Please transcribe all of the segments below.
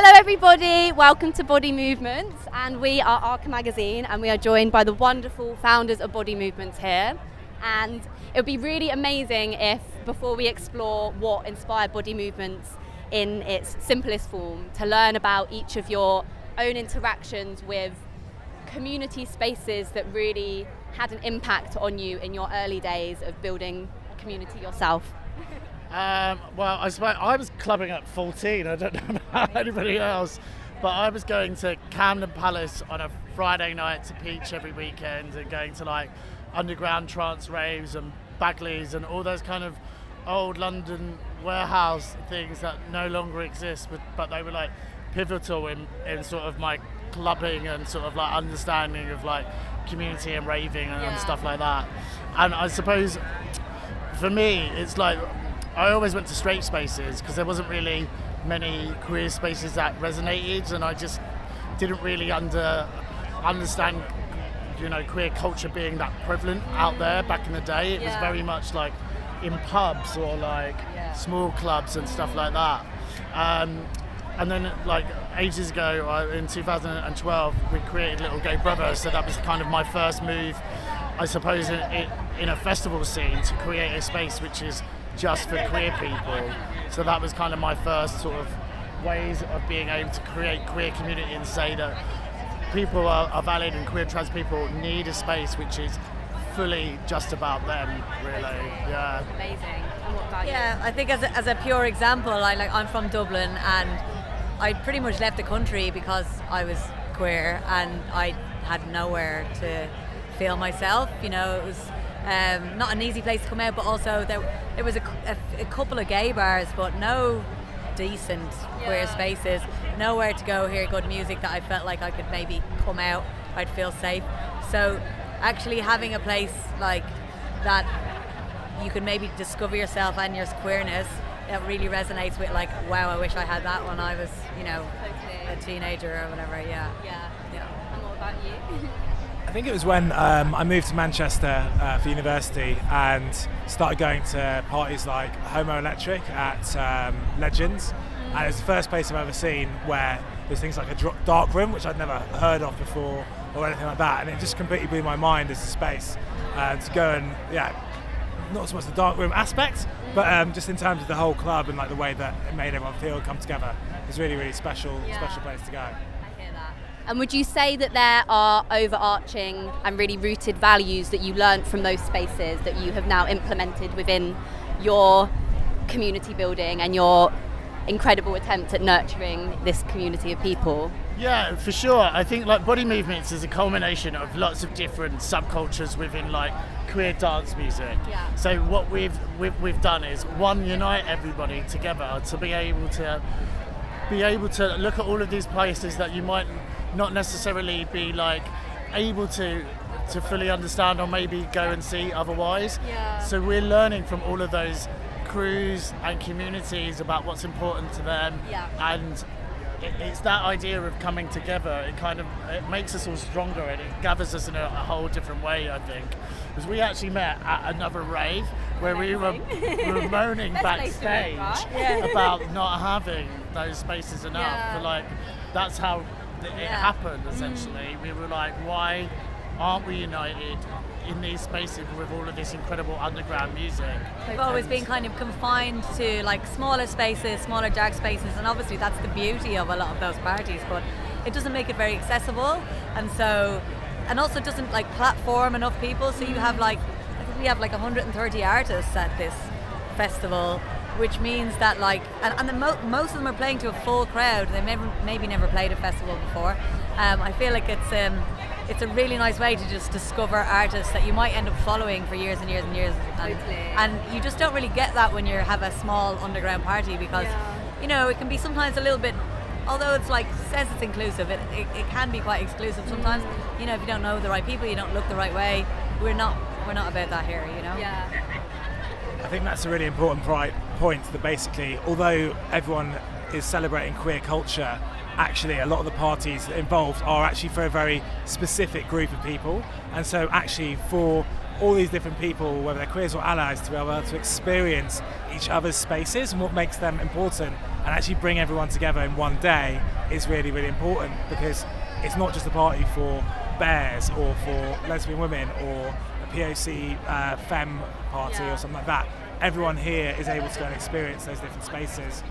Hello everybody, welcome to Body Movements, and we are ARCCA magazine, and we are joined by the wonderful founders of Body Movements here. And it would be really amazing if, before we explore what inspired Body Movements in its simplest form, to learn about each of your own interactions with community spaces that really had an impact on you in your early days of building a community yourself. Well, I suppose I was clubbing at 14. I don't know about anybody else, but I was going to Camden Palace on a Friday night to Peach every weekend and going to like underground trance raves and Bagleys and all those kind of old London warehouse things that no longer exist, but they were like pivotal in sort of my clubbing and sort of like understanding of like community and raving and stuff like that. And I suppose for me, it's like I always went to straight spaces because there wasn't really many queer spaces that resonated, and I just didn't really understand, queer culture being that prevalent out there back in the day. It was very much like in pubs or like small clubs and stuff like that. And then like ages ago, in 2012, we created Little Gay Brother, so that was kind of my first move, I suppose, in a festival scene to create a space which is just for queer people. So that was kind of my first sort of ways of being able to create queer community and say that people are valid and queer trans people need a space which is fully just about them, really. Yeah. Amazing. And what about you? Yeah, I think as a pure example, I'm from Dublin, and I pretty much left the country because I was queer and I had nowhere to feel myself. It was not an easy place to come out, but also there was a couple of gay bars, but no decent queer spaces, nowhere to go hear good music that I felt like I could maybe come out, I'd feel safe. So actually having a place like that you can maybe discover yourself and your queerness, that really resonates with like, wow, I wish I had that when I was, a teenager or whatever. Yeah. And what about you? I think it was when I moved to Manchester for university and started going to parties like Homo Electric at Legends, and it was the first place I've ever seen where there's things like a dark room, which I'd never heard of before or anything like that, and it just completely blew my mind as a space to go and not so much the dark room aspect, but just in terms of the whole club and like the way that it made everyone feel and come together. It was really, really special place to go. And would you say that there are overarching and really rooted values that you learned from those spaces that you have now implemented within your community building and your incredible attempt at nurturing this community of people? Yeah, for sure. I think like Body Movements is a culmination of lots of different subcultures within like queer dance music. Yeah. So what we've done is unite everybody together to be able to look at all of these places that you might not necessarily be like able to fully understand or maybe go and see otherwise. Yeah. So we're learning from all of those crews and communities about what's important to them. Yeah. And it's that idea of coming together. It makes us all stronger, and it gathers us in a whole different way, I think. Because we actually met at another rave where we were moaning backstage about not having those spaces enough. Yeah. But that's how it happened, essentially. We were like, why aren't we united in these spaces with all of this incredible underground music? We've always been kind of confined to like smaller spaces, smaller dark spaces, and obviously that's the beauty of a lot of those parties, but it doesn't make it very accessible, and also doesn't like platform enough people. So you have I think we have 130 artists at this festival, which means that most of them are playing to a full crowd. They maybe never played a festival before. I feel like it's a really nice way to just discover artists that you might end up following for years and years and years. And you just don't really get that when you have a small underground party, because it can be sometimes a little bit, although it's says it's inclusive, it can be quite exclusive sometimes. If you don't know the right people, you don't look the right way. We're not about that here, Yeah. I think that's a really important point, that basically, although everyone is celebrating queer culture, actually a lot of the parties involved are actually for a very specific group of people. And so actually for all these different people, whether they're queers or allies, to be able to experience each other's spaces and what makes them important, and actually bring everyone together in one day is really, really important, because it's not just a party for bears or for lesbian women or a POC femme party or something like that. Everyone here is able to go and experience those different spaces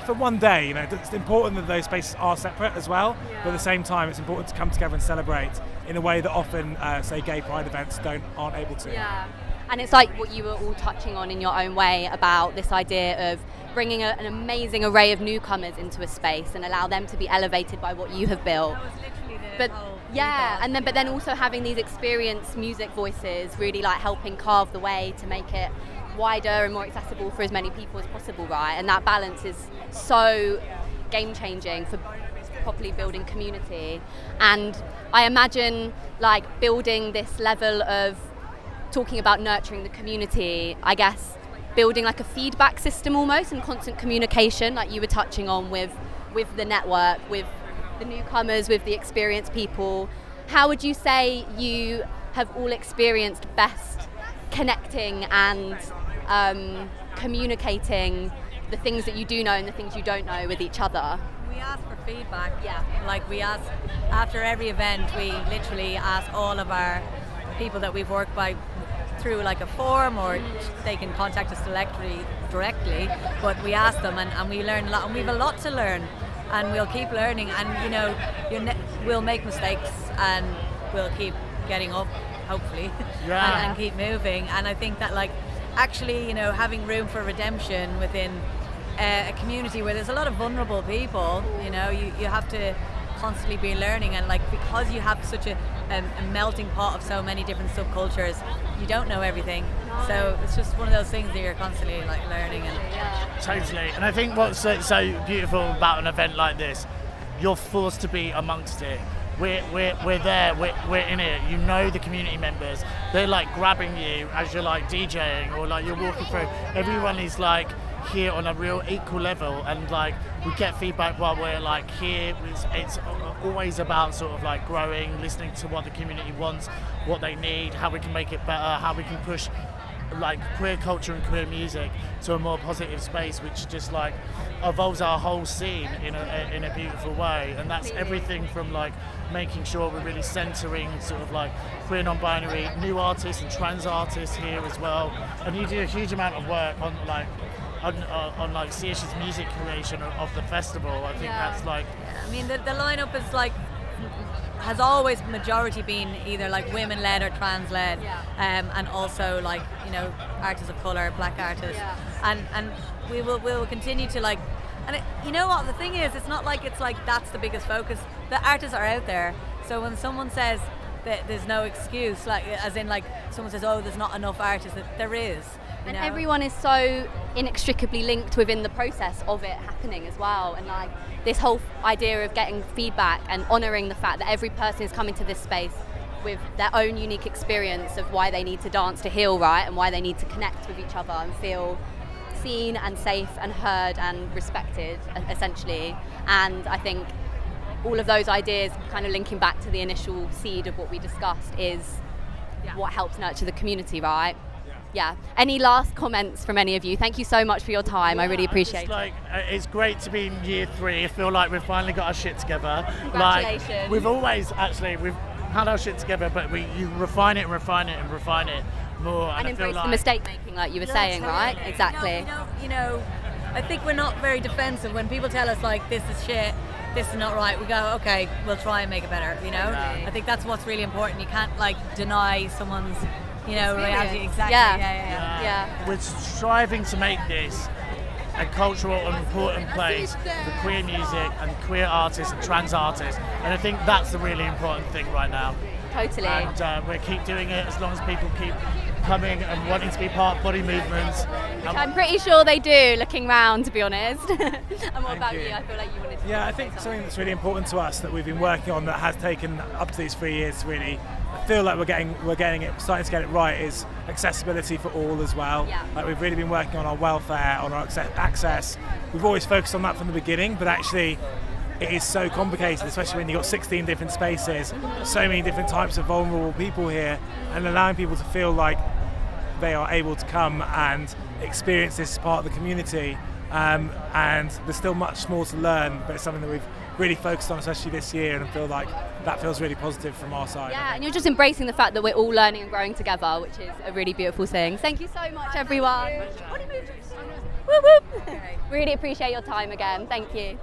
for one day. It's important that those spaces are separate as well, but at the same time it's important to come together and celebrate in a way that often say gay pride events aren't able to. And it's like what you were all touching on in your own way about this idea of bringing an amazing array of newcomers into a space and allow them to be elevated by what you have built. That was literally But but then also having these experienced music voices really like helping carve the way to make it wider and more accessible for as many people as possible, right? And that balance is so game changing for properly building community. And I imagine like building this level of talking about nurturing the community, I guess building like a feedback system almost and constant communication, like you were touching on with the network, with the newcomers, with the experienced people. How would you say you have all experienced best connecting and communicating the things that you do know and the things you don't know with each other? We ask for feedback. Like we ask after every event, we literally ask all of our people that we've worked by through like a form, or they can contact us directly, but we ask them and we learn a lot, and we have a lot to learn, and we'll keep learning, and we'll make mistakes and we'll keep getting up, hopefully, and keep moving. And I think that like actually having room for redemption within a community where there's a lot of vulnerable people, you have to constantly be learning, and like because you have such a melting pot of so many different subcultures, you don't know everything. So it's just one of those things that you're constantly like learning. And Totally. And I think what's so beautiful about an event like this, you're forced to be amongst it. We're there, we're in it. You know the community members. They're like grabbing you as you're like DJing or like you're walking through. Everyone is like here on a real equal level, and like we get feedback while we're like here. It's always about sort of like growing, listening to what the community wants, what they need, how we can make it better, how we can push like queer culture and queer music to a more positive space, which just like evolves our whole scene in a beautiful way. And that's everything from like making sure we're really centering sort of like queer, non-binary, new artists and trans artists here as well. And you do a huge amount of work on like CS's music creation of the festival. I think that's like I mean the lineup is like has always majority been either like women led or trans led, and also like artists of color, black artists, and we will continue to like. And what the thing is, it's not like that's the biggest focus. The artists are out there, so when someone says that there's no excuse, like as in like someone says, oh, there's not enough artists, that there is. And everyone is so inextricably linked within the process of it happening as well. And like this whole idea of getting feedback and honouring the fact that every person is coming to this space with their own unique experience of why they need to dance to heal, right? And why they need to connect with each other and feel seen and safe and heard and respected, essentially. And I think all of those ideas kind of linking back to the initial seed of what we discussed is what helps nurture the community, right? Yeah. Any last comments from any of you? Thank you so much for your time. I really appreciate it. It's great to be in year 3. I feel like we've finally got our shit together. Congratulations. Like, we've had our shit together, but you refine it and refine it and refine it more. And embrace the mistake making, like you were saying, totally. Right? Exactly. I think we're not very defensive when people tell us like this is shit, this is not right. We go, okay, we'll try and make it better. I think that's what's really important. You can't like deny someone's reality. Exactly. Yeah. We're striving to make this a cultural and important place for queer music and queer artists and trans artists, and I think that's the really important thing right now. Totally. And we'll keep doing it as long as people keep coming and wanting to be part of body movements. Which I'm pretty sure they do, looking round, to be honest. And what about you? I feel like you wanted to I think something that's really important to us that we've been working on that has taken up to these 3 years to really feel like we're getting it, starting to get it right, is accessibility for all as well. Like we've really been working on our welfare, on our access. We've always focused on that from the beginning, but actually it is so complicated, especially when you've got 16 different spaces, so many different types of vulnerable people here, and allowing people to feel like they are able to come and experience this as part of the community. And there's still much more to learn, but it's something that we've really focused on, especially this year, and I feel like that feels really positive from our side. Yeah, and you're just embracing the fact that we're all learning and growing together, which is a really beautiful thing. Thank you so much, everyone. Woo woo. Really appreciate your time again. Thank you.